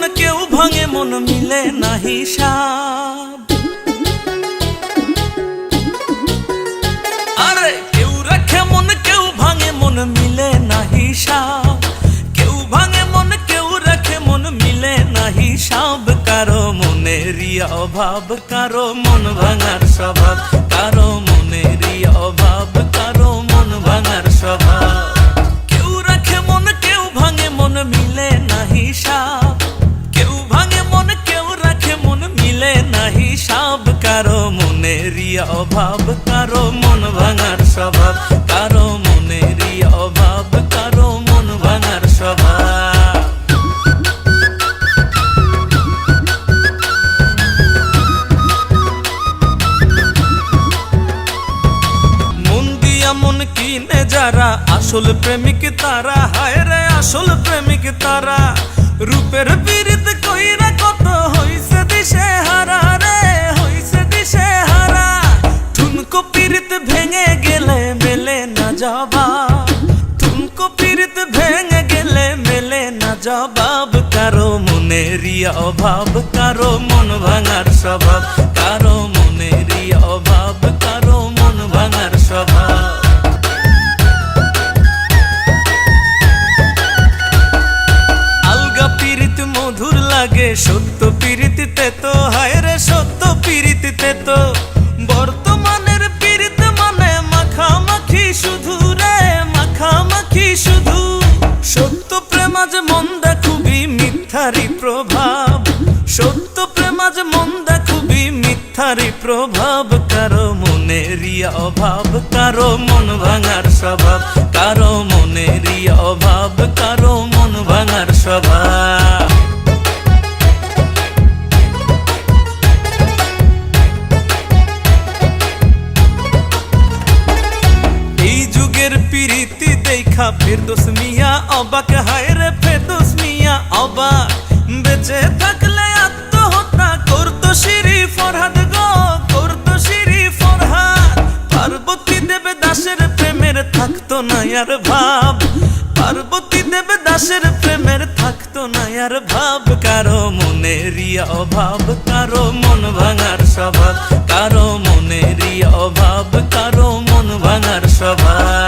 মন কেউ ভাঙে মন মিলে না হিসাব। আরে কেউ রাখে মন কেউ ভাঙে মন মিলে না হিসাব। কেউ ভাঙে মন কেউ রাখে মন মিলে না হিসাব। কারো মনেরই অভাব, কারো মন ভাঙার স্বভাব। কারো মনেরই অভাব, কারো মন ভাঙার স্বভাব। কেউ রাখে মন কেউ ভাঙে মন মিলে না হিসাব। কেউ ভাঙে মন কেউ রাখে মন মিলে না হিসাব। কারো মনেরই অভাব, কারো মন ভাঙার স্বভাব। কারো মনেরই অভাব, কারো মন ভাঙার স্বভাব। মন দিয়া মন কিনে যারা আসল প্রেমিক তারা, হায় রে আসল প্রেমিক তারা। রূপের বিরিত কইরা কত হইছে দিশে হারা রে, হইছে দিশে হারা। ঠুনকো পিরিত ভেঙে গেলে মেলে না জবাব। ঠুনকো পিরিত ভেঙে গেলে মেলে না জবাব। কারো মনেরই অভাব, কারো মন ভাঙার স্বভাব। কারো মনেরই অভাব, কারো মন ভাঙার স্বভাব। আলগা পিরিত মধুর লাগে, সত্য পিরিতিতে তো হায় রে সত্য পিরিতিতে তো। বর্তমানের পিরিত মানে মাখামাখি শুধু রে, মাখামাখি শুধু। সত্য প্রেম আজ মন্দা খুবই মিথ্যারই প্রভাব। সত্য প্রেম আজ মন্দা খুবই মিথ্যারই প্রভাব। কারো মনেরই অভাব, কারো মন ভাঙার স্বভাব। কারো মনেরই অভাব, কারো মন ভাঙার স্বভাব। এই যুগের পিরিতি দেখা ফেরদৌস মিয়া অবাক, হায় রে ফেরদৌস মিয়া অবাক। বেঁচে থাকলে আত্মহত্যা করতো শিরি ফরহাদ গো, করতো শিরি ফরহাদ। পার্বতী দেবে দাসের প্রেমের থাকতো না আর ভাব। পার্বতী দেবে দাসের প্রেমের থাকতো না আর ভাব। কারো মনেরই অভাব, কারো মন ভাঙার স্বভাব। কারো মনেরই অভাব, কারো মন ভাঙার স্বভাব।